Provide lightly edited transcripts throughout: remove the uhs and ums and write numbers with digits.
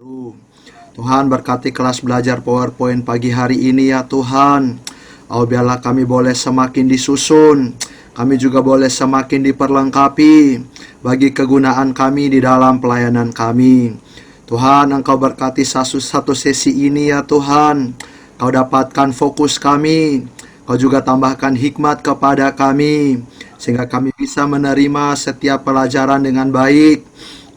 baru. Tuhan berkati kelas belajar PowerPoint pagi hari ini ya Tuhan. Biarlah kami boleh semakin disusun, kami juga boleh semakin diperlengkapi bagi kegunaan kami di dalam pelayanan kami. Tuhan, Engkau berkati satu sesi ini ya Tuhan. Kau dapatkan fokus kami, Kau juga tambahkan hikmat kepada kami, sehingga kami bisa menerima setiap pelajaran dengan baik.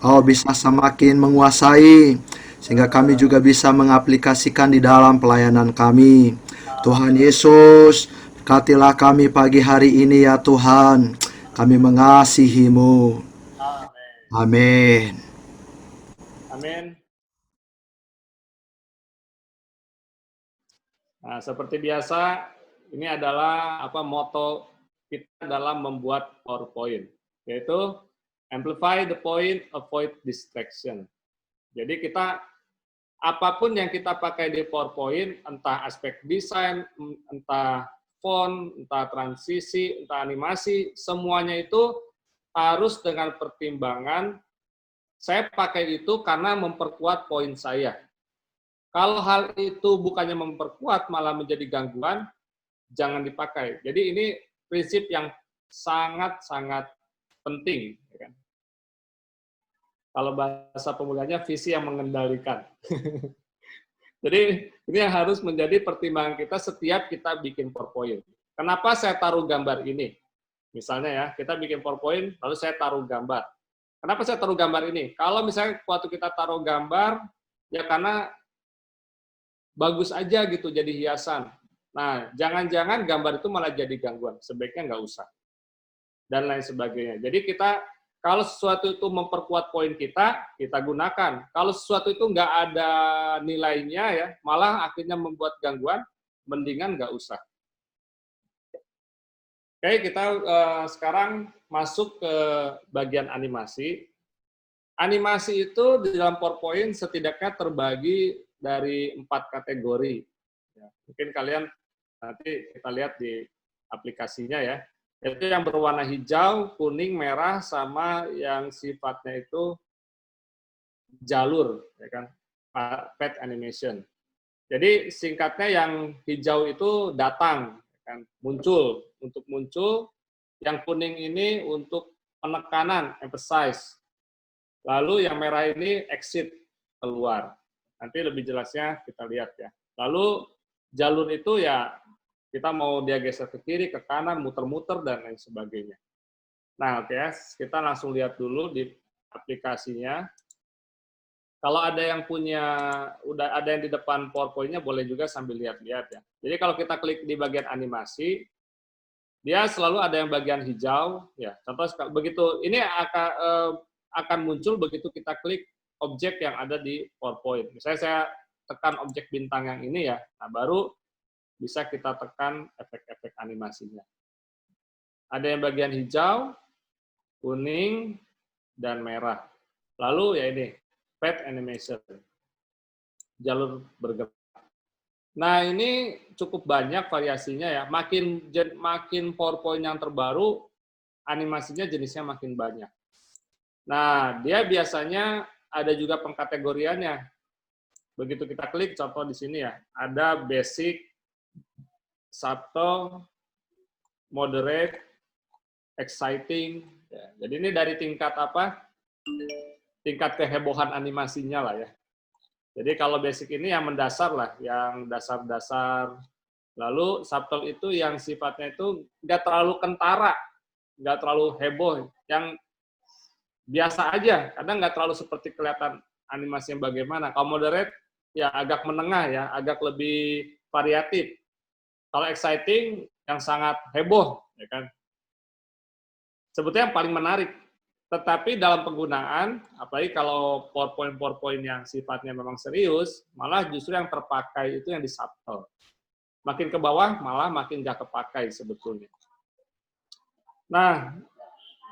Bisa semakin menguasai, sehingga kami juga bisa mengaplikasikan di dalam pelayanan kami. Tuhan Yesus, berkatilah kami pagi hari ini ya Tuhan. Kami mengasihi-Mu. Amin. Amin. Nah, seperti biasa, ini adalah moto kita dalam membuat PowerPoint, yaitu amplify the point, avoid distraction. Jadi kita apapun yang kita pakai di PowerPoint, entah aspek desain, entah font, entah transisi, entah animasi, semuanya itu harus dengan pertimbangan saya pakai itu karena memperkuat poin saya. Kalau hal itu bukannya memperkuat, malah menjadi gangguan, jangan dipakai. Jadi ini prinsip yang sangat-sangat penting. Kalau bahasa pemulanya, visi yang mengendalikan. Jadi ini yang harus menjadi pertimbangan kita setiap kita bikin PowerPoint. Kenapa saya taruh gambar ini? Misalnya ya, kita bikin PowerPoint, lalu saya taruh gambar. Kenapa saya taruh gambar ini? Kalau misalnya waktu kita taruh gambar, ya karena bagus aja gitu jadi hiasan. Nah, jangan-jangan gambar itu malah jadi gangguan. Sebaiknya nggak usah. Dan lain sebagainya. Jadi kita, kalau sesuatu itu memperkuat poin kita gunakan. Kalau sesuatu itu nggak ada nilainya ya, malah akhirnya membuat gangguan, mendingan nggak usah. Oke, kita sekarang masuk ke bagian animasi. Animasi itu di dalam PowerPoint setidaknya terbagi dari 4 kategori. Ya, mungkin kalian nanti kita lihat di aplikasinya ya. Itu yang berwarna hijau, kuning, merah, sama yang sifatnya itu jalur, ya kan, path animation. Jadi singkatnya yang hijau itu datang, ya kan, muncul, untuk muncul. Yang kuning ini untuk penekanan, emphasize. Lalu yang merah ini exit, keluar. Nanti lebih jelasnya kita lihat ya. Lalu jalur itu ya kita mau dia geser ke kiri, ke kanan, muter-muter, dan lain sebagainya. Nah, oke, kita langsung lihat dulu di aplikasinya. Kalau ada yang punya, udah ada yang di depan PowerPoint-nya, boleh juga sambil lihat-lihat ya. Jadi kalau kita klik di bagian animasi, dia selalu ada yang bagian hijau. Ya, contoh begitu, ini akan muncul begitu kita klik objek yang ada di PowerPoint. Misalnya saya tekan objek bintang yang ini ya, nah baru bisa kita tekan efek-efek animasinya. Ada yang bagian hijau, kuning, dan merah. Lalu ya ini, path animation, jalur bergerak. Nah ini cukup banyak variasinya ya. Makin PowerPoint yang terbaru, animasinya jenisnya makin banyak. Nah, dia biasanya ada juga pengkategoriannya. Begitu kita klik, contoh di sini ya, ada basic, subtle, moderate, exciting. Ya, jadi ini dari tingkat apa? Tingkat kehebohan animasinya lah ya. Jadi kalau basic ini yang mendasar lah, yang dasar-dasar. Lalu subtle itu yang sifatnya itu nggak terlalu kentara, nggak terlalu heboh, yang biasa aja, kadang nggak terlalu seperti kelihatan animasi yang bagaimana. Kalau moderate, ya agak menengah ya, agak lebih variatif. Kalau exciting, yang sangat heboh, ya kan. Sebetulnya yang paling menarik. Tetapi dalam penggunaan, apalagi kalau PowerPoint yang sifatnya memang serius, malah justru yang terpakai itu yang di subtle. Makin ke bawah, malah makin nggak kepakai sebetulnya. Nah,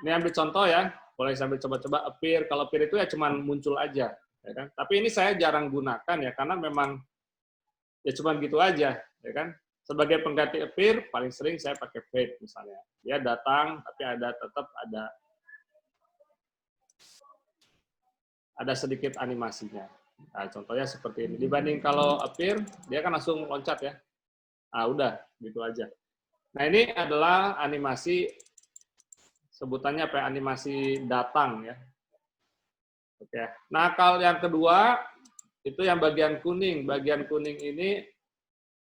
ini ambil contoh ya. Boleh sambil coba-coba appear. Kalau appear itu ya cuman muncul aja, ya kan. Tapi ini saya jarang gunakan ya, karena memang ya cuman gitu aja, ya kan. Sebagai pengganti appear, paling sering saya pakai fade misalnya. Dia datang, tapi tetap ada sedikit animasinya. Nah, contohnya seperti ini. Dibanding kalau appear, dia kan langsung loncat ya. Ah, udah, gitu aja. Nah, ini adalah animasi, sebutannya apa ya, animasi datang ya. Oke. Nah, kalau yang kedua, itu yang bagian kuning. Bagian kuning ini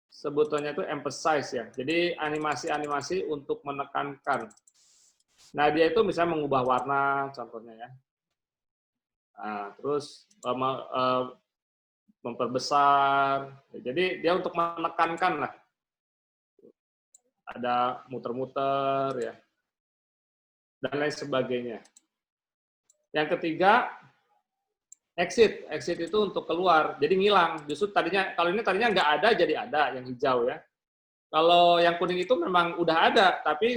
sebetulnya itu emphasize ya. Jadi animasi-animasi untuk menekankan. Nah, dia itu misalnya mengubah warna, contohnya ya. Nah, terus memperbesar. Jadi dia untuk menekankan lah. Ada muter-muter ya, dan lain sebagainya. Yang ketiga, exit. Exit itu untuk keluar, jadi ngilang. Justru tadinya, kalau ini tadinya nggak ada, jadi ada yang hijau ya. Kalau yang kuning itu memang udah ada, tapi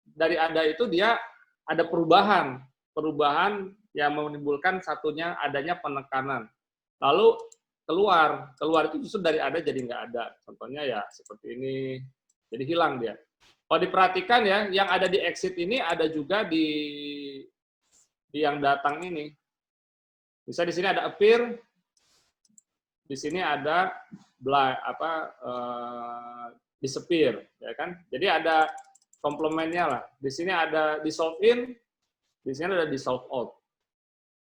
dari ada itu dia ada perubahan. Perubahan yang menimbulkan satunya adanya penekanan. Lalu keluar itu justru dari ada jadi nggak ada. Contohnya ya seperti ini, jadi hilang dia. Kalau diperhatikan ya, yang ada di exit ini ada juga di yang datang ini. Bisa di sini ada appear, di sini ada disappear, ya kan? Jadi ada komplemennya lah. Di sini ada dissolve in, di sini ada dissolve out.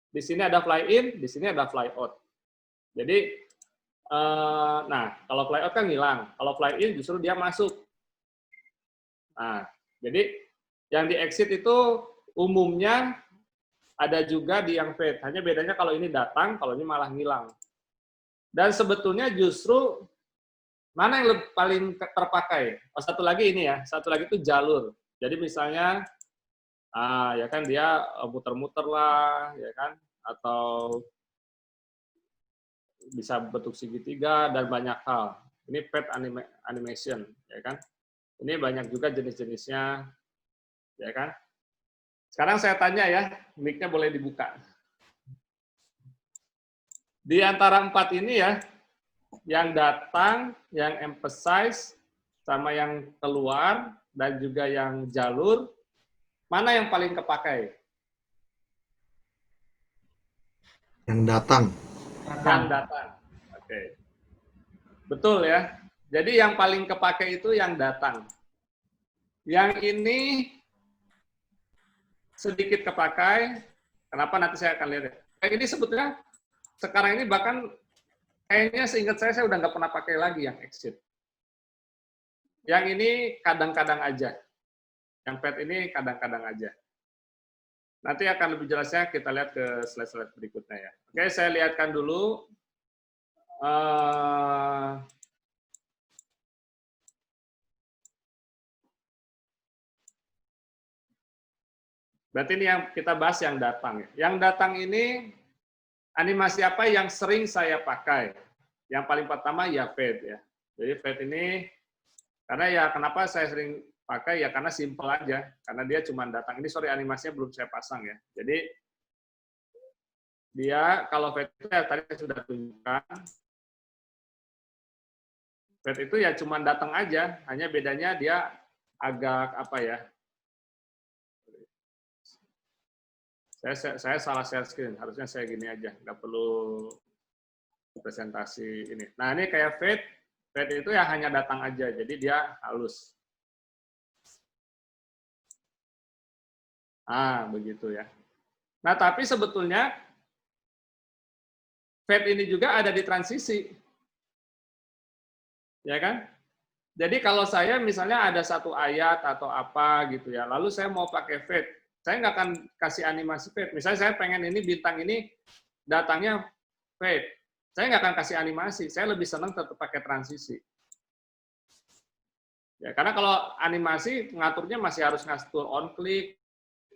Di sini ada fly in, di sini ada fly out. Jadi, nah kalau fly out kan hilang, kalau fly in justru dia masuk. Nah, jadi yang di exit itu umumnya ada juga di yang fade. Hanya bedanya kalau ini datang, kalau ini malah ngilang. Dan sebetulnya justru mana yang paling terpakai? Oh, satu lagi ini ya, satu lagi itu jalur. Jadi misalnya, ya kan dia muter-muter lah, ya kan, atau bisa bentuk segitiga dan banyak hal. Ini fade animation, ya kan. Ini banyak juga jenis-jenisnya, ya kan. Sekarang saya tanya ya, mic-nya boleh dibuka. Di antara 4 ini ya, yang datang, yang emphasize, sama yang keluar, dan juga yang jalur, mana yang paling kepakai? Yang datang. Yang datang. Oke. Betul ya. Jadi yang paling kepakai itu yang datang. Yang ini sedikit kepakai. Kenapa nanti saya akan lihat. Yang ini sebetulnya sekarang ini bahkan kayaknya seingat saya udah nggak pernah pakai lagi yang exit. Yang ini kadang-kadang aja. Yang fade ini kadang-kadang aja. Nanti akan lebih jelasnya kita lihat ke slide-slide berikutnya ya. Oke, saya lihatkan dulu. Berarti ini yang kita bahas yang datang. Yang datang ini animasi apa yang sering saya pakai? Yang paling pertama ya fade ya. Jadi fade ini karena ya kenapa saya sering pakai ya karena simple aja. Karena dia cuma datang. Ini sorry animasinya belum saya pasang ya. Jadi dia kalau fade itu ya tadi saya sudah tunjukkan. Fade itu ya cuma datang aja. Hanya bedanya dia agak apa ya? Saya salah share screen, harusnya saya gini aja, nggak perlu presentasi ini. Nah ini kayak fade itu ya hanya datang aja, jadi dia halus. Begitu ya. Nah tapi sebetulnya fade ini juga ada di transisi, ya kan? Jadi kalau saya misalnya ada satu ayat atau apa gitu ya, lalu saya mau pakai fade, saya nggak akan kasih animasi fade. Misalnya saya pengen ini bintang ini datangnya fade. Saya nggak akan kasih animasi. Saya lebih senang tetap pakai transisi. Ya, karena kalau animasi ngaturnya masih harus ngatur on click,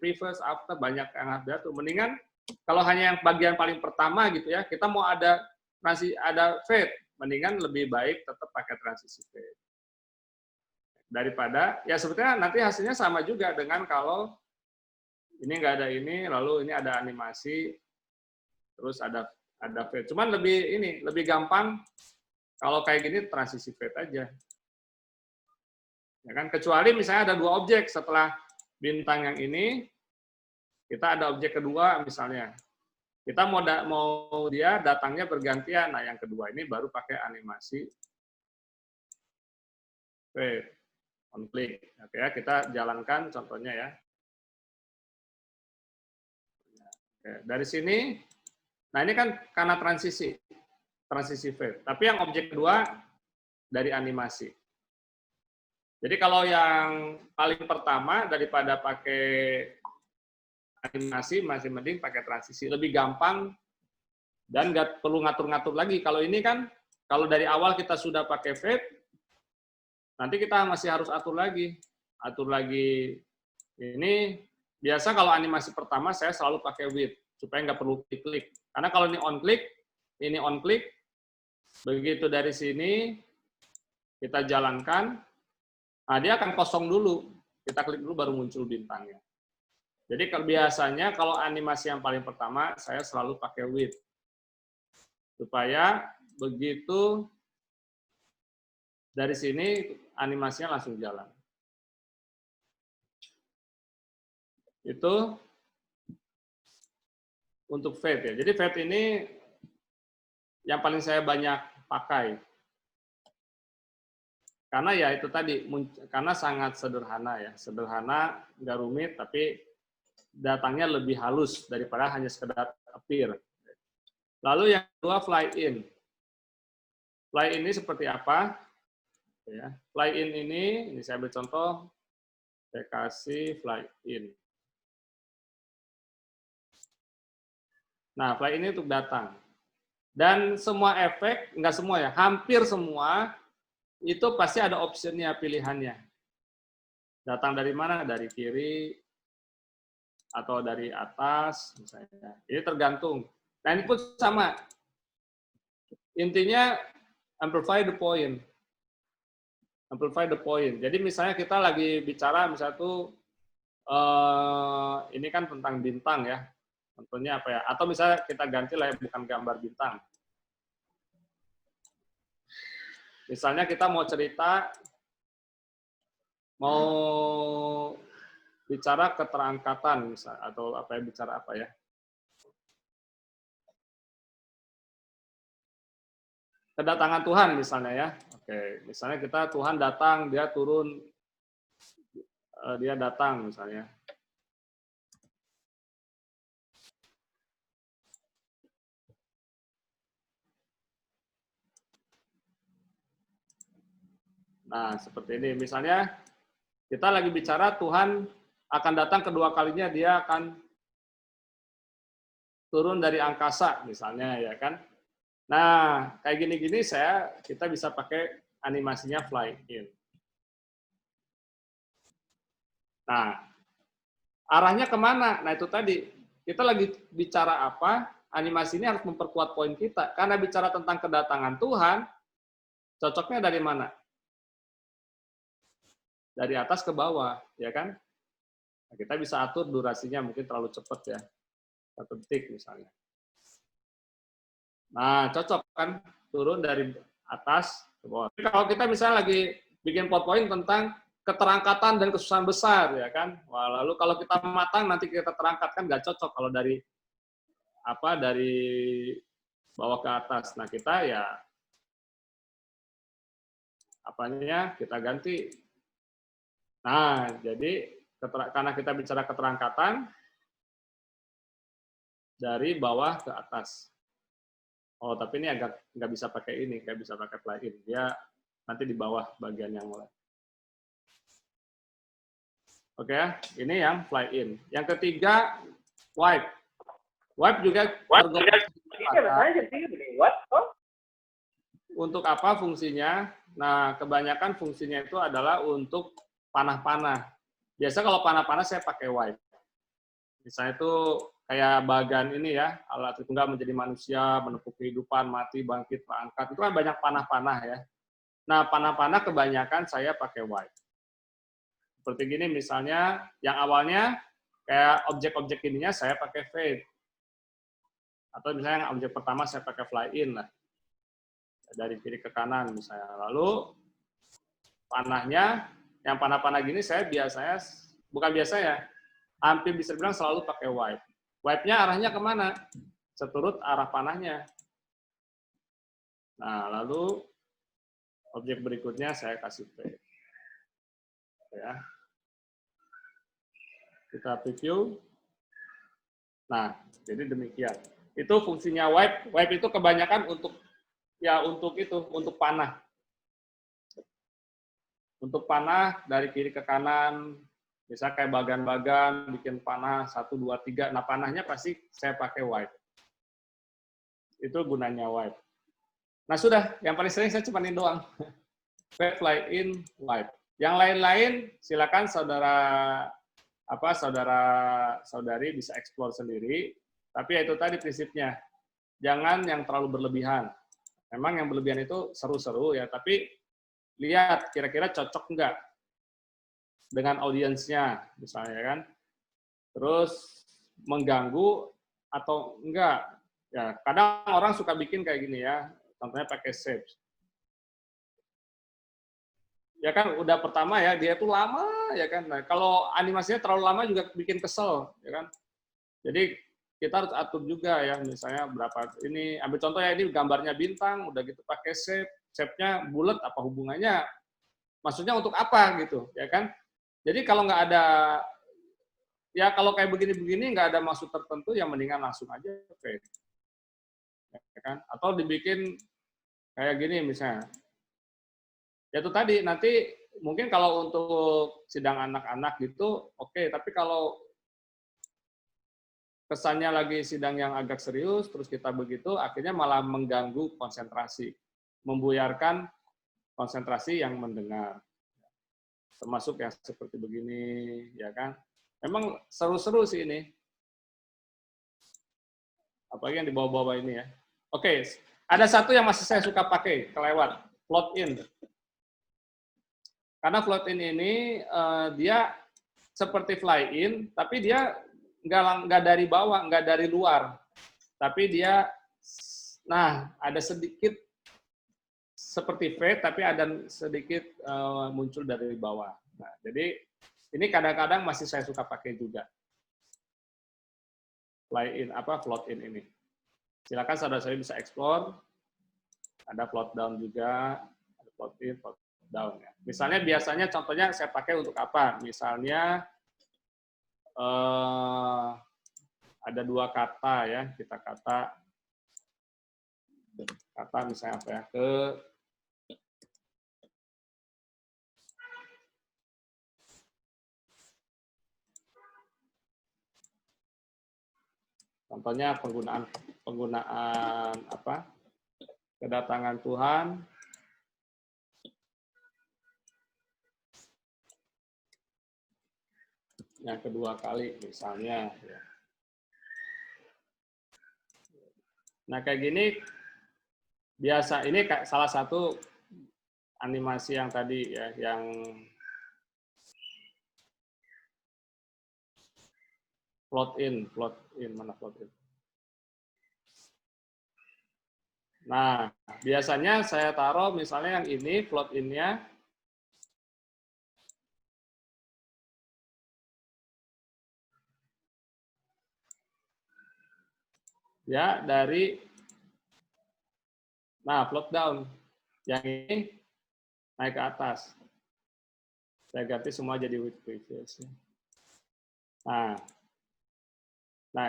previous, after, banyak yang harus diatur. Mendingan kalau hanya yang bagian paling pertama gitu ya, kita mau ada fade, mendingan lebih baik tetap pakai transisi fade. Daripada ya sebetulnya nanti hasilnya sama juga dengan kalau ini nggak ada ini, lalu ini ada animasi, terus ada fade. Cuman lebih gampang kalau kayak gini transisi fade aja. Ya kan, kecuali misalnya ada dua objek setelah bintang yang ini, kita ada objek kedua misalnya. Kita mau dia datangnya bergantian. Nah, yang kedua ini baru pakai animasi fade on click. Oke ya, kita jalankan contohnya ya. Oke, dari sini, nah ini kan karena transisi fade. Tapi yang objek kedua dari animasi. Jadi kalau yang paling pertama daripada pakai animasi masih mending pakai transisi, lebih gampang dan nggak perlu ngatur-ngatur lagi. Kalau ini kan kalau dari awal kita sudah pakai fade, nanti kita masih harus atur lagi ini. Biasa kalau animasi pertama saya selalu pakai width supaya nggak perlu klik. Karena kalau ini on click, begitu dari sini kita jalankan, nah dia akan kosong dulu. Kita klik dulu baru muncul bintangnya. Jadi biasanya kalau animasi yang paling pertama saya selalu pakai width supaya begitu dari sini animasinya langsung jalan. Itu untuk fade ya. Jadi fade ini yang paling saya banyak pakai. Karena ya itu tadi, karena sangat sederhana ya. Sederhana, nggak rumit, tapi datangnya lebih halus daripada hanya sekedar appear. Lalu yang kedua, fly in. Fly in ini seperti apa? Ya, fly in ini saya ambil contoh, saya kasih fly in. Nah, fly ini untuk datang. Dan semua efek, nggak semua ya, hampir semua, itu pasti ada optionnya, pilihannya. Datang dari mana? Dari kiri, atau dari atas, misalnya. Ini tergantung. Nah, ini pun sama. Intinya, amplify the point. Amplify the point. Jadi misalnya kita lagi bicara, misalnya tuh, ini kan tentang bintang ya. Contohnya apa ya? Atau misalnya kita ganti lah ya, bukan gambar bintang. Misalnya kita mau cerita, mau bicara keterangkatan, misalnya, atau apa ya, bicara apa ya? Kedatangan Tuhan misalnya ya. Oke, misalnya kita Tuhan datang, dia turun, dia datang misalnya. Nah, seperti ini. Misalnya kita lagi bicara Tuhan akan datang kedua kalinya, dia akan turun dari angkasa misalnya ya kan. Nah, kayak gini-gini kita bisa pakai animasinya fly in. Nah, arahnya kemana? Nah, itu tadi. Kita lagi bicara apa, animasi ini harus memperkuat poin kita. Karena bicara tentang kedatangan Tuhan, cocoknya dari mana? Dari atas ke bawah, ya kan? Nah, kita bisa atur durasinya, mungkin terlalu cepat ya. 1 detik misalnya. Nah, cocok kan? Turun dari atas ke bawah. Jadi kalau kita misalnya lagi bikin PowerPoint tentang keterangkatan dan kesusahan besar, ya kan? Wah, lalu kalau kita matang nanti kita terangkat, kan nggak cocok kalau dari bawah ke atas. Nah, kita ya kita ganti. Nah, jadi karena kita bicara keterangkatan dari bawah ke atas. Oh, tapi ini nggak bisa pakai ini, nggak bisa pakai fly in. Dia nanti di bawah bagian yang mulai. Oke, ini yang fly in. Yang ketiga, wipe. Wipe juga untuk apa fungsinya? Nah, kebanyakan fungsinya itu adalah untuk panah-panah. Biasa kalau panah-panah saya pakai wipe. Misalnya itu kayak bagan ini ya, alat tunggal menjadi manusia, menempuh kehidupan, mati, bangkit, terangkat. Itu kan banyak panah-panah ya. Nah, panah-panah kebanyakan saya pakai wipe. Seperti gini misalnya, yang awalnya kayak objek-objek ininya saya pakai fade. Atau misalnya yang objek pertama saya pakai fly in lah. Dari kiri ke kanan misalnya. Lalu panahnya, yang panah-panah gini saya biasanya, bukan biasanya, hampir bisa bilang selalu pakai wipe. Wipe-nya arahnya kemana? seturut arah panahnya. Nah, lalu objek berikutnya saya kasih P. Ya. Kita preview. Nah, jadi demikian. Itu fungsinya wipe. Wipe itu kebanyakan untuk untuk panah. Untuk panah dari kiri ke kanan, bisa kayak bagan-bagan, bikin panah 1, 2, 3. Nah, panahnya pasti saya pakai wipe. Itu gunanya wipe. Nah, sudah. Yang paling sering saya cuma ini doang. Fly in, wipe. Yang lain-lain silakan saudara-saudari bisa explore sendiri. Tapi ya itu tadi prinsipnya. Jangan yang terlalu berlebihan. Memang yang berlebihan itu seru-seru ya, tapi lihat kira-kira cocok enggak dengan audiensnya misalnya kan. Terus mengganggu atau enggak. Ya, kadang orang suka bikin kayak gini ya. Contohnya pakai shapes. Ya kan udah pertama ya dia tuh lama ya kan. Nah, kalau animasinya terlalu lama juga bikin kesel ya kan. Jadi kita harus atur juga ya, misalnya berapa ini, ambil contoh ya, ini gambarnya bintang, udah gitu pakai shape-nya bulat, apa hubungannya, maksudnya untuk apa gitu ya kan. Jadi kalau nggak ada, ya kalau kayak begini-begini nggak ada maksud tertentu, yang mendingan langsung aja fade ya kan. Atau dibikin kayak gini misalnya. Ya itu tadi, nanti mungkin kalau untuk sidang anak-anak gitu, oke. Tapi kalau kesannya lagi sidang yang agak serius, terus kita begitu, akhirnya malah mengganggu konsentrasi. Membuyarkan konsentrasi yang mendengar. Termasuk yang seperti begini, ya kan. Memang seru-seru sih ini. Apalagi yang di bawah-bawah ini ya. Oke, ada satu yang masih saya suka pakai, kelewat. Float in. Karena float in ini dia seperti fly in, tapi dia nggak dari bawah, nggak dari luar, tapi dia, nah ada sedikit seperti fade, tapi ada sedikit muncul dari bawah. Nah, jadi ini kadang-kadang masih saya suka pakai juga fly in float in ini. Silakan saudara-saudari bisa explore. Ada float down juga, ada float in, float down ya. Misalnya biasanya contohnya saya pakai untuk apa? Misalnya ada dua kata ya, kita kata misalnya apa ya, contohnya penggunaan apa, kedatangan Tuhan, yang kedua kali misalnya ya. Nah kayak gini biasa, ini salah satu animasi yang tadi ya, yang float in, mana float in? Nah, biasanya saya taruh misalnya yang ini float in-nya ya dari, nah float down, yang ini naik ke atas. Saya ganti semua jadi with previous. Nah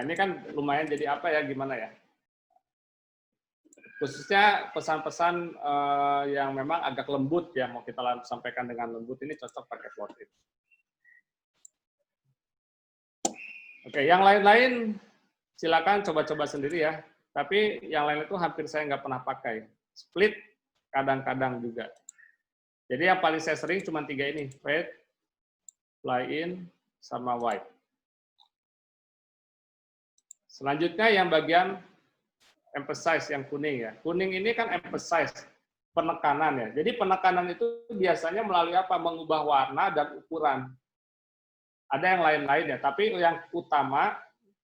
ini kan lumayan jadi apa ya, gimana ya? Khususnya pesan-pesan yang memang agak lembut ya, mau kita sampaikan dengan lembut, ini cocok pakai float in. Oke, yang lain-lain silakan coba-coba sendiri ya. Tapi yang lain itu hampir saya nggak pernah pakai. Split kadang-kadang juga. Jadi yang paling saya sering cuma 3 ini, fade, fly in, sama wipe. Selanjutnya yang bagian emphasize yang kuning ya. Kuning ini kan emphasize, penekanan ya. Jadi penekanan itu biasanya melalui apa? Mengubah warna dan ukuran. Ada yang lain-lain ya, tapi yang utama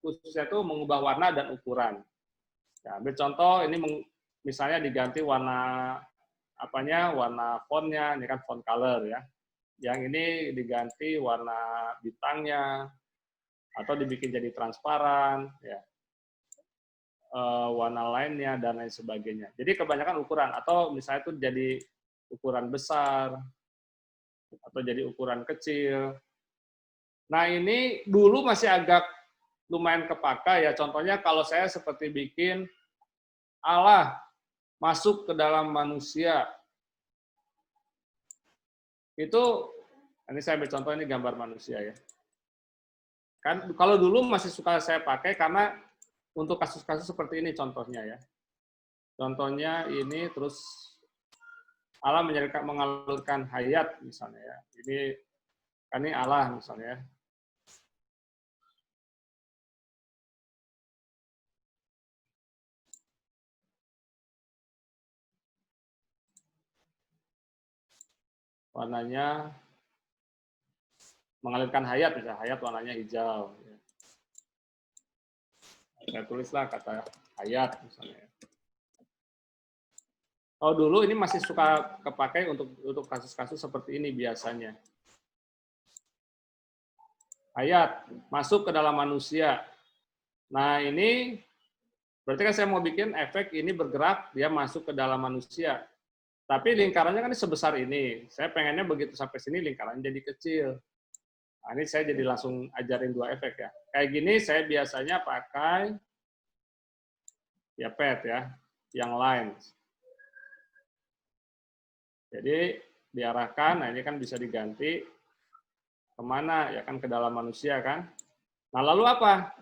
khususnya itu mengubah warna dan ukuran. Ya, ambil contoh ini misalnya diganti warna apanya, warna fontnya, ini kan font color ya. Yang ini diganti warna bintangnya atau dibikin jadi transparan ya. warna lainnya, dan lain sebagainya. Jadi kebanyakan ukuran, atau misalnya itu jadi ukuran besar, atau jadi ukuran kecil. Nah ini dulu masih agak lumayan kepakai ya, contohnya kalau saya seperti bikin Allah masuk ke dalam manusia, itu, ini saya ambil contoh, ini gambar manusia ya. Kan kalau dulu masih suka saya pakai karena untuk kasus-kasus seperti ini contohnya ya. Contohnya ini, terus Allah mengalurkan hayat misalnya ya. Ini Allah misalnya ya. Warnanya mengalirkan hayat, misalnya hayat warnanya hijau. Saya tulislah kata hayat misalnya. Oh dulu ini masih suka kepakai untuk kasus-kasus seperti ini biasanya. Hayat masuk ke dalam manusia. Nah ini berarti kan saya mau bikin efek ini bergerak, dia masuk ke dalam manusia. Tapi lingkarannya kan sebesar ini. Saya pengennya begitu sampai sini lingkarannya jadi kecil. Nah, ini saya jadi langsung ajarin dua efek ya. Kayak gini saya biasanya pakai ya pet ya, yang line. Jadi diarahkan, nah ini kan bisa diganti kemana ya kan, ke dalam manusia kan. Nah lalu apa?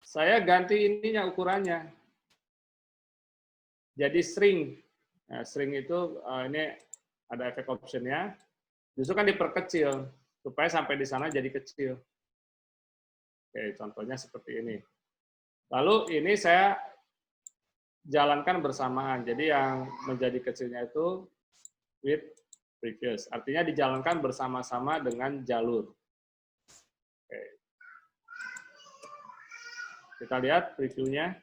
Saya ganti ininya ukurannya. Jadi string. Nah, string itu ini ada efek optionnya. Justru kan diperkecil supaya sampai di sana jadi kecil. Oke, contohnya seperti ini. Lalu ini saya jalankan bersamaan. Jadi yang menjadi kecilnya itu with previous. Artinya dijalankan bersama-sama dengan jalur. Oke. Kita lihat previewnya.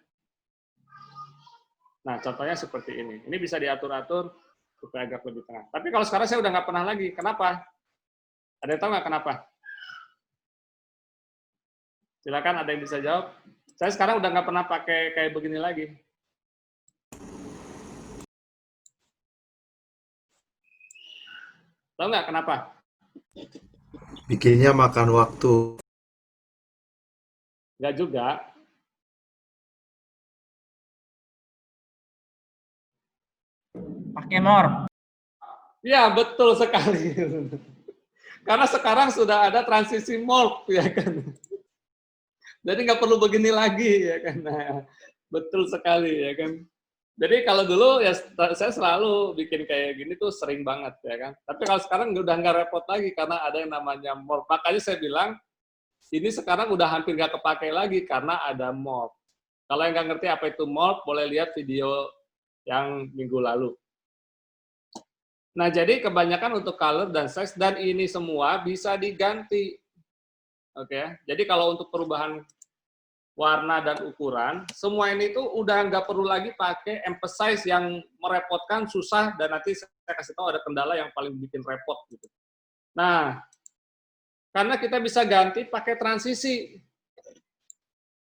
Nah, contohnya seperti ini. Ini bisa diatur-atur supaya agak lebih tengah. Tapi kalau sekarang saya udah nggak pernah lagi. Kenapa? Ada yang tahu nggak kenapa? Silakan, ada yang bisa jawab. Saya sekarang udah nggak pernah pakai kayak begini lagi. Tahu nggak kenapa? Bikinnya makan waktu. Nggak juga. Pakai morph. Ya, betul sekali. Karena sekarang sudah ada transisi morph, ya kan. Jadi nggak perlu begini lagi, ya kan. Nah, betul sekali, ya kan. Jadi kalau dulu ya saya selalu bikin kayak gini tuh sering banget, ya kan. Tapi kalau sekarang udah nggak repot lagi karena ada yang namanya morph. Makanya saya bilang ini sekarang udah hampir nggak kepakai lagi karena ada morph. Kalau yang nggak ngerti apa itu morph, boleh lihat video yang minggu lalu. Nah, jadi kebanyakan untuk color dan size, dan ini semua bisa diganti. Oke, jadi kalau untuk perubahan warna dan ukuran, semua ini tuh udah nggak perlu lagi pakai emphasize yang merepotkan, susah, dan nanti saya kasih tahu ada kendala yang paling bikin repot gitu. Nah, karena kita bisa ganti pakai transisi.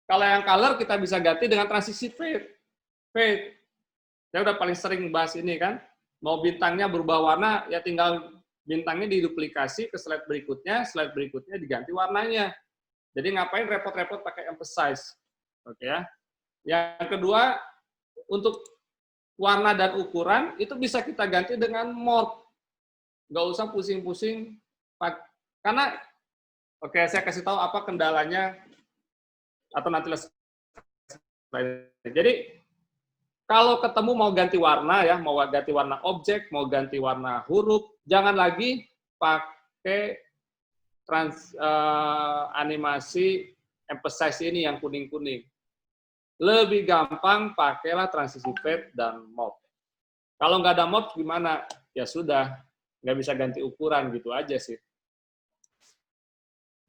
Kalau yang color kita bisa ganti dengan transisi fade. Fade. Saya udah paling sering bahas ini kan. Mau bintangnya berubah warna, ya tinggal bintangnya diduplikasi ke slide berikutnya diganti warnanya. Jadi ngapain repot-repot pakai emphasize. Oke ya. Yang kedua, untuk warna dan ukuran, itu bisa kita ganti dengan morph. Nggak usah pusing-pusing. Karena, oke, saya kasih tahu apa kendalanya, atau nanti jadi, kalau ketemu mau ganti warna ya, mau ganti warna objek, mau ganti warna huruf, jangan lagi pakai animasi emphasize ini yang kuning-kuning. Lebih gampang pakailah transisi fade dan morph. Kalau nggak ada morph gimana? Ya sudah, nggak bisa ganti ukuran gitu aja sih.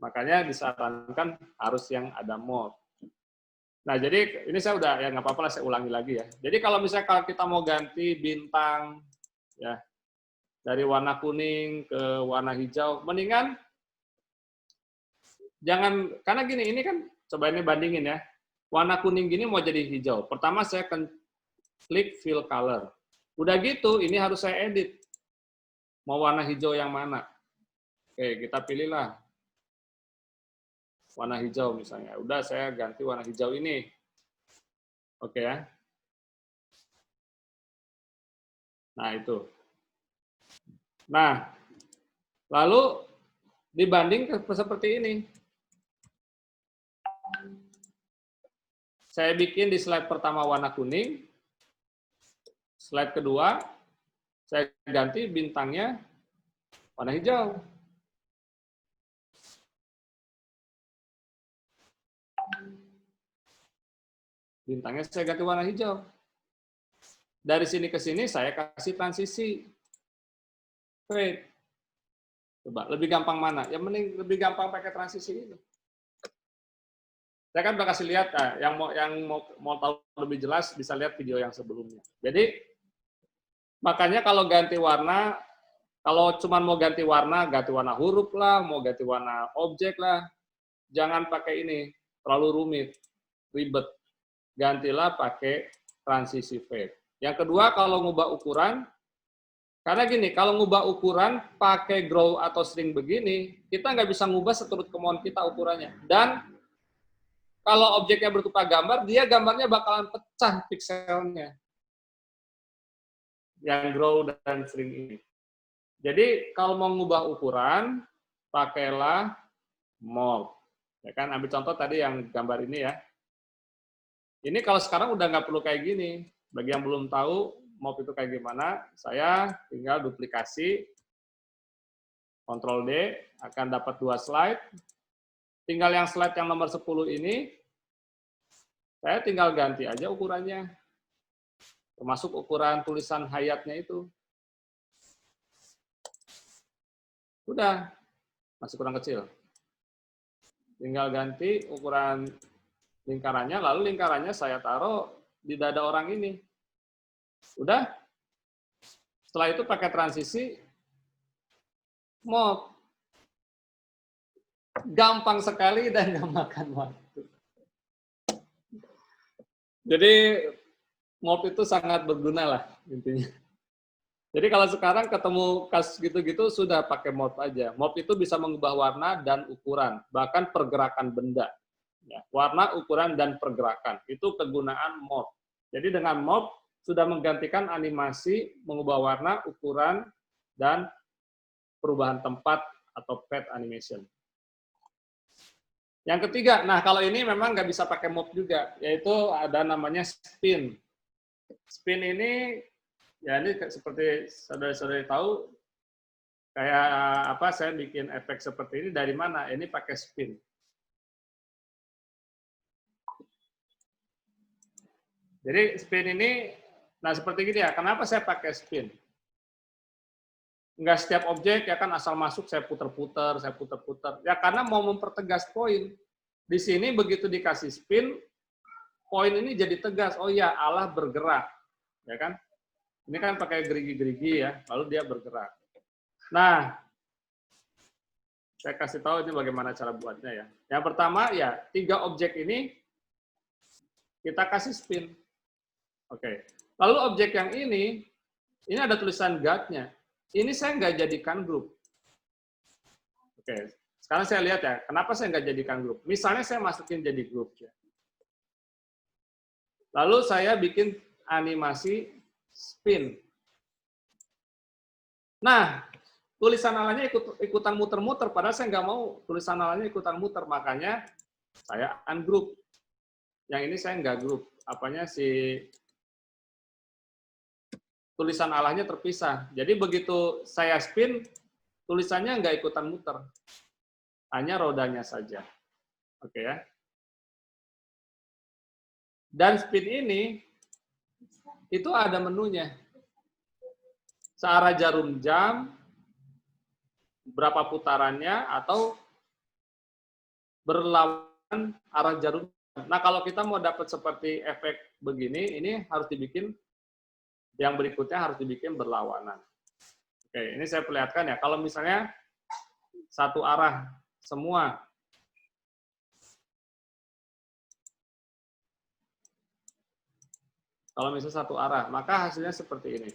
Makanya disarankan harus yang ada morph. Nah, jadi ini saya udah, ya nggak apa-apa lah, saya ulangi lagi ya. Jadi kalau misalnya kalau kita mau ganti bintang, ya dari warna kuning ke warna hijau, mendingan jangan, karena gini, ini kan, coba ini bandingin ya. Warna kuning gini mau jadi hijau. Pertama saya akan klik fill color. Udah gitu, ini harus saya edit. Mau warna hijau yang mana? Oke, kita pilihlah warna hijau misalnya. Udah, saya ganti warna hijau ini. Oke ya. Nah, itu. Nah, lalu dibanding seperti ini. Saya bikin di slide pertama warna kuning. Slide kedua, saya ganti bintangnya warna hijau. Bintangnya saya ganti warna hijau. Dari sini ke sini saya kasih transisi. Fade. Coba, lebih gampang mana? Yang mending lebih gampang pakai transisi ini. Saya kan udah kasih lihat, yang mau tahu lebih jelas bisa lihat video yang sebelumnya. Jadi, makanya kalau ganti warna, kalau cuma mau ganti warna huruf lah, mau ganti warna objek lah, jangan pakai ini, terlalu rumit, ribet. Gantilah pakai transisi fade. Yang kedua, kalau ngubah ukuran, karena gini, kalau ngubah ukuran pakai grow atau string begini, kita nggak bisa ngubah seturut kemauan kita ukurannya. Dan kalau objeknya berupa gambar, dia gambarnya bakalan pecah pikselnya. Yang grow dan string ini. Jadi kalau mau ngubah ukuran, pakailah mold. Ya kan, ambil contoh tadi yang gambar ini ya. Ini kalau sekarang udah nggak perlu kayak gini. Bagi yang belum tahu mold itu kayak gimana, saya tinggal duplikasi, Ctrl D, akan dapat 2 slide. Tinggal yang slide yang nomor 10 ini, saya tinggal ganti aja ukurannya. Termasuk ukuran tulisan hayatnya itu. Udah, masih kurang kecil. Tinggal ganti ukuran lingkarannya, lalu lingkarannya saya taruh di dada orang ini. Udah. Setelah itu pakai transisi mold. Gampang sekali dan nggak makan waktu. Jadi mold itu sangat berguna lah intinya. Jadi kalau sekarang ketemu kasus gitu-gitu sudah pakai mold aja. Mold itu bisa mengubah warna dan ukuran, bahkan pergerakan benda. Ya, warna, ukuran, dan pergerakan. Itu kegunaan mold. Jadi dengan mold sudah menggantikan animasi, mengubah warna, ukuran, dan perubahan tempat atau path animation. Yang ketiga, nah kalau ini memang nggak bisa pakai mold juga, yaitu ada namanya spin. Spin ini, ya ini seperti saudara-saudari tahu, kayak apa saya bikin efek seperti ini dari mana? Ini pakai spin. Jadi spin ini, nah seperti gini ya, kenapa saya pakai spin? Enggak setiap objek ya kan asal masuk saya puter-puter. Ya karena mau mempertegas poin. Di sini begitu dikasih spin, poin ini jadi tegas. Oh ya, Allah bergerak. Ya kan? Ini kan pakai gerigi-gerigi ya, lalu dia bergerak. Nah, saya kasih tahu ini bagaimana cara buatnya ya. Yang pertama ya, 3 objek ini kita kasih spin. Oke. Lalu objek yang ini ada tulisan God-nya. Ini saya nggak jadikan grup. Oke, sekarang saya lihat ya, kenapa saya nggak jadikan grup. Misalnya saya masukin jadi grup. Ya. Lalu saya bikin animasi spin. Nah, tulisan alanya ikutan muter-muter, padahal saya nggak mau tulisan alanya ikutan muter, makanya saya ungroup. Yang ini saya nggak grup. Apanya si tulisan alanya terpisah. Jadi begitu saya spin, tulisannya nggak ikutan muter. Hanya rodanya saja. Oke ya. Dan spin ini, itu ada menunya. Searah jarum jam, berapa putarannya, atau berlawan arah jarum jam. Nah kalau kita mau dapat seperti efek begini, ini harus dibikin yang berikutnya harus dibikin berlawanan. Oke, ini saya perlihatkan ya. Kalau misalnya satu arah semua, Kalau misalnya satu arah, maka hasilnya seperti ini.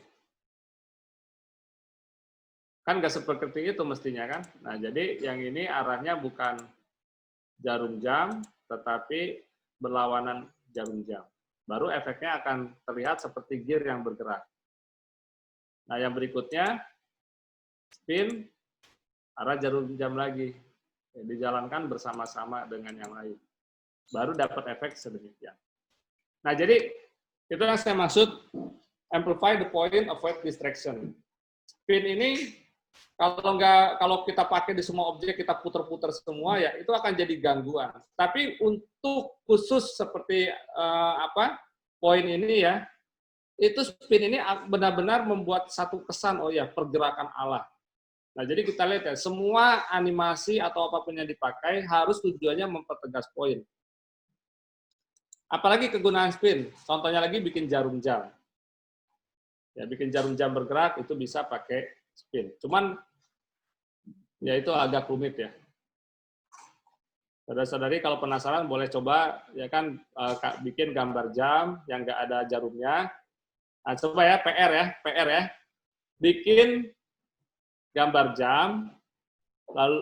Kan nggak seperti itu mestinya kan. Nah, jadi yang ini arahnya bukan jarum jam, tetapi berlawanan jarum jam. Baru efeknya akan terlihat seperti gear yang bergerak. Nah, yang berikutnya, spin, arah jarum jam lagi. Dijalankan bersama-sama dengan yang lain. Baru dapat efek sedemikian. Nah, jadi itu yang saya maksud amplify the point, avoid distraction. Spin ini kalau kita pakai di semua objek, kita putar-putar semua ya, itu akan jadi gangguan. Tapi untuk khusus seperti poin ini ya, itu spin ini benar-benar membuat satu kesan, oh ya, pergerakan Allah. Nah, jadi kita lihat ya, semua animasi atau apapun yang dipakai harus tujuannya mempertegas poin. Apalagi kegunaan spin, contohnya lagi bikin jarum jam. Ya, bikin jarum jam bergerak itu bisa pakai spin. Cuman ya itu agak rumit ya. Saudara-saudari kalau penasaran boleh coba ya kan bikin gambar jam yang nggak ada jarumnya. Nah, coba ya PR ya. Bikin gambar jam, lalu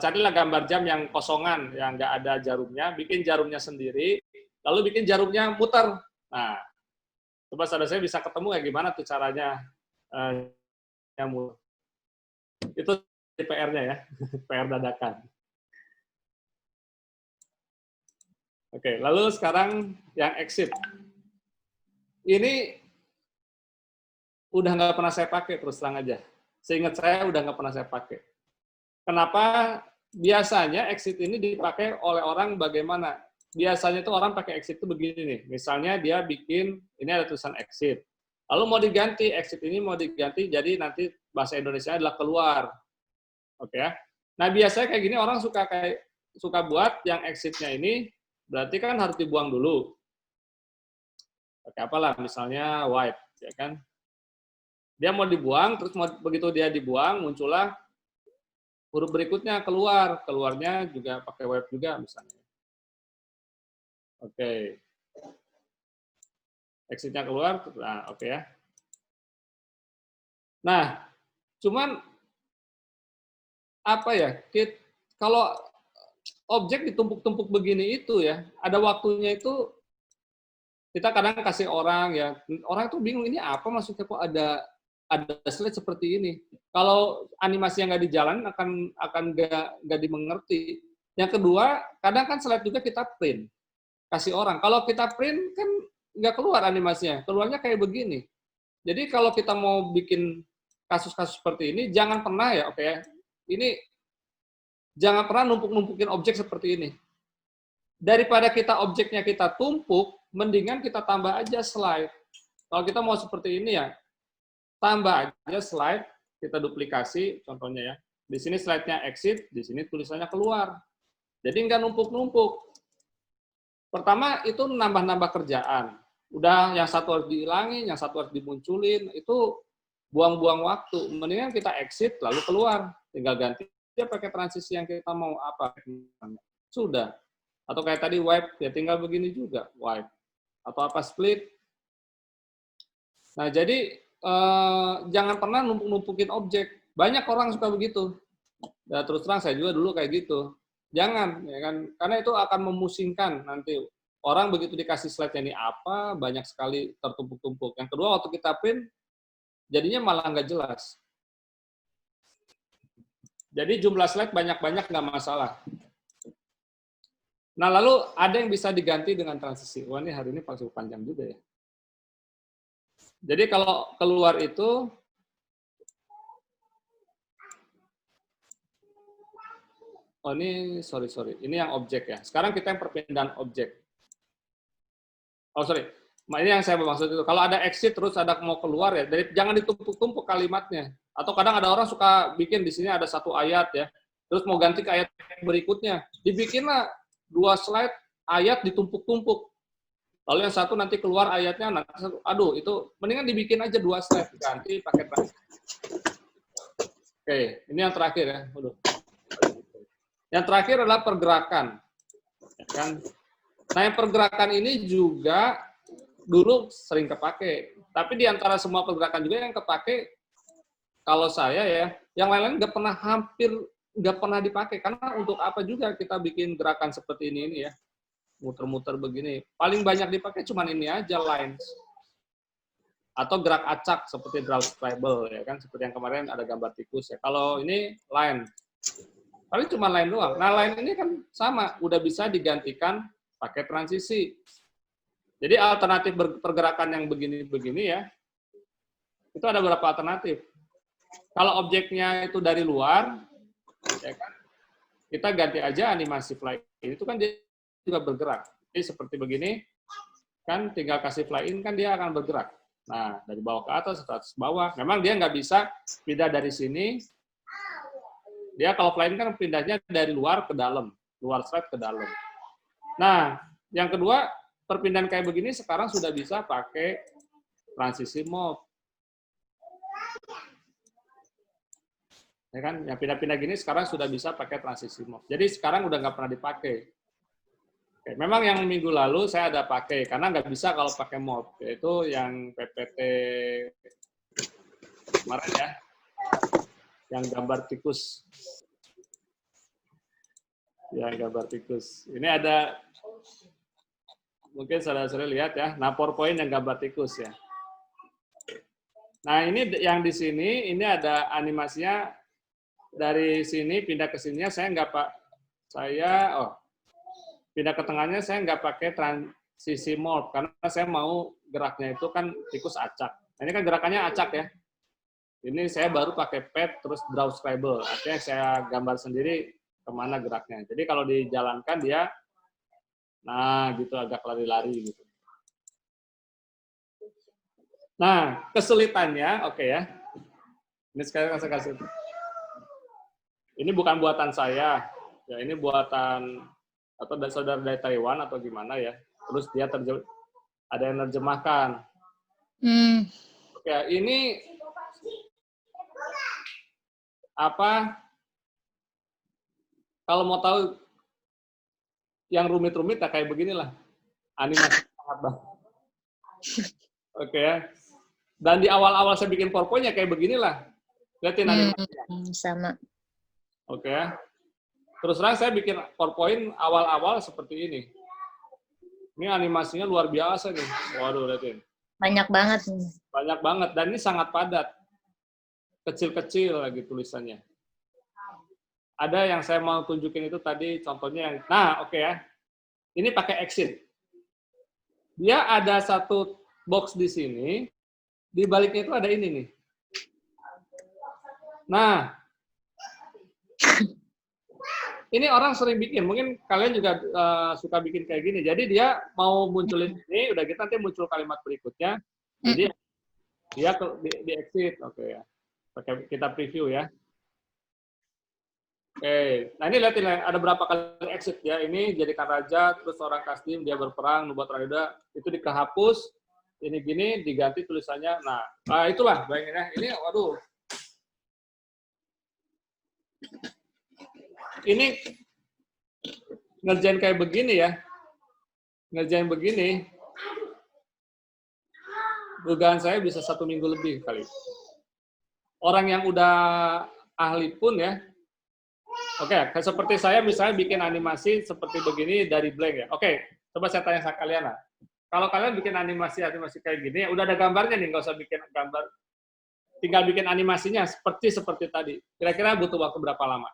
carilah gambar jam yang kosongan, yang nggak ada jarumnya, bikin jarumnya sendiri, lalu bikin jarumnya muter. Nah, coba saudara saya bisa ketemu ya gimana tuh caranya yang muter. Itu PR-nya ya, PR dadakan. Oke, lalu sekarang yang exit. Ini udah nggak pernah saya pakai, terus terang aja. Seingat saya udah nggak pernah saya pakai. Kenapa? Biasanya exit ini dipakai oleh orang bagaimana? Biasanya tuh orang pakai exit itu begini nih. Misalnya dia bikin, ini ada tulisan exit. Lalu mau diganti, exit ini mau diganti, jadi nanti bahasa Indonesia adalah keluar. Oke ya. Nah, biasanya kayak gini orang suka buat yang exit-nya ini, berarti kan harus dibuang dulu. Oke, apalah, misalnya wipe, ya kan? Dia mau dibuang, terus begitu dia dibuang, muncullah huruf berikutnya keluar. Keluarnya juga pakai wipe juga, misalnya. Oke. Exit-nya keluar, nah oke ya. Nah, cuman apa ya, kalau objek ditumpuk-tumpuk begini itu ya, ada waktunya itu kita kadang kasih orang ya, orang itu bingung ini apa maksudnya kok ada slide seperti ini. Kalau animasi yang nggak dijalan akan nggak dimengerti. Yang kedua, kadang kan slide juga kita print, kasih orang. Kalau kita print kan nggak keluar animasinya, keluarnya kayak begini. Jadi kalau kita mau bikin kasus-kasus seperti ini, jangan pernah ya, oke ya, ini jangan pernah numpuk-numpukin objek seperti ini. Daripada kita objeknya kita tumpuk, mendingan kita tambah aja slide. Kalau kita mau seperti ini ya, tambah aja slide, kita duplikasi, contohnya ya. Di sini slide-nya exit, di sini tulisannya keluar. Jadi nggak numpuk-numpuk. Pertama, itu nambah-nambah kerjaan. Udah yang satu harus dihilangin, yang satu harus dimunculin, itu buang-buang waktu. Mendingan kita exit, lalu keluar. Tinggal ganti dia pakai transisi yang kita mau apa. Sudah. Atau kayak tadi wipe, ya tinggal begini juga, wipe. Atau apa split. Nah, jadi jangan pernah numpuk-numpukin objek. Banyak orang suka begitu. Ya, terus terang saya juga dulu kayak gitu. Jangan, ya kan? Karena itu akan memusingkan nanti. Orang begitu dikasih slide-nya ini apa, banyak sekali tertumpuk-tumpuk. Yang kedua, waktu kita print, jadinya malah nggak jelas. Jadi jumlah slide banyak-banyak nggak masalah. Nah, lalu ada yang bisa diganti dengan transisi. Wah, ini hari ini paling panjang juga ya. Jadi kalau keluar itu, oh ini, sorry. Ini yang objek ya. Sekarang kita yang perpindahan objek. Oh, sorry. Nah, ini yang saya maksud itu. Kalau ada exit terus ada mau keluar ya, jangan ditumpuk-tumpuk kalimatnya. Atau kadang ada orang suka bikin di sini ada satu ayat ya, terus mau ganti ke ayat berikutnya. Dibikinlah 2 slide ayat ditumpuk-tumpuk. Lalu yang satu nanti keluar ayatnya, nanti satu, aduh itu mendingan dibikin aja 2 slide ganti pakai transisi. Oke, ini yang terakhir ya. Aduh. Yang terakhir adalah pergerakan. Ya kan? Nah, yang pergerakan ini juga dulu sering kepake. Tapi di antara semua pergerakan juga yang kepake, kalau saya ya, yang lain-lain hampir nggak pernah dipakai. Karena untuk apa juga kita bikin gerakan seperti ini ya, muter-muter begini. Paling banyak dipakai cuma ini aja, lines. Atau gerak acak seperti draw scribble ya kan, seperti yang kemarin ada gambar tikus ya. Kalau ini line, paling cuma line doang. Nah line ini kan sama, udah bisa digantikan pakai transisi. Jadi alternatif pergerakan yang begini-begini ya, itu ada beberapa alternatif. Kalau objeknya itu dari luar, ya kan, kita ganti aja animasi fly in, itu kan dia juga bergerak. Jadi seperti begini, kan tinggal kasih fly in, kan dia akan bergerak. Nah, dari bawah ke atas, ke atas bawah. Memang dia nggak bisa pindah dari sini. Dia kalau fly in kan pindahnya dari luar ke dalam, luar slide ke dalam. Nah, yang kedua, perpindahan kayak begini sekarang sudah bisa pakai transisi mode. Ya kan, yang pindah-pindah gini sekarang sudah bisa pakai transisi mode. Jadi sekarang udah nggak pernah dipakai. Oke, memang yang minggu lalu saya ada pakai, karena nggak bisa kalau pakai mode, yaitu yang PPT kemarin ya, yang gambar tikus. Yang gambar tikus. Ini ada, mungkin saudara-saudara lihat ya, nah PowerPoint yang gambar tikus ya. Nah ini yang di sini, ini ada animasinya, dari sini pindah ke sininya saya nggak pak, pindah ke tengahnya saya nggak pakai transisi morph karena saya mau geraknya itu kan tikus acak. Nah, ini kan gerakannya acak ya. Ini saya baru pakai pad terus draw scribble, artinya saya gambar sendiri kemana geraknya. Jadi kalau dijalankan dia, nah gitu agak lari-lari gitu. Nah kesulitannya, oke ya. Ini sekarang saya kasih. Ini bukan buatan saya, ya ini buatan atau saudara dari Taiwan atau gimana ya. Terus dia ada yang nerjemahkan. Oke, ini apa? Kalau mau tahu yang rumit-rumit ya kayak beginilah. Animasi sangat banget. Oke ya. Dan di awal-awal saya bikin PowerPoint-nya kayak beginilah. Lihatin animasinya. Sama. Oke. Terus terang saya bikin PowerPoint awal-awal seperti ini. Ini animasinya luar biasa nih. Waduh, lihatin. Banyak banget. Banyak banget. Dan ini sangat padat. Kecil-kecil lagi tulisannya. Ada yang saya mau tunjukin itu tadi, contohnya yang, nah oke ya. Ini pakai exit. Dia ada satu box di sini, di baliknya itu ada ini nih. Nah, ini orang sering bikin, mungkin kalian juga suka bikin kayak gini. Jadi dia mau munculin ini, udah gitu nanti muncul kalimat berikutnya. Jadi dia di exit, oke ya. Kita preview ya. Oke, nah ini lihatin ada berapa kali exit ya. Ini jadikan raja, terus orang kastim dia berperang, nubuat raja itu dikehapus. Ini gini diganti tulisannya. Nah itulah bayangin ya. Ini waduh. Ini ngerjain kayak begini ya, ngerjain begini, dugaan saya bisa 1 minggu lebih kali. Orang yang udah ahli pun ya, oke, seperti saya misalnya bikin animasi seperti begini dari blank ya. Oke, coba saya tanya sama kalian lah. Kalau kalian bikin animasi kayak gini, udah ada gambarnya nih, nggak usah bikin gambar, tinggal bikin animasinya seperti tadi. Kira-kira butuh waktu berapa lama?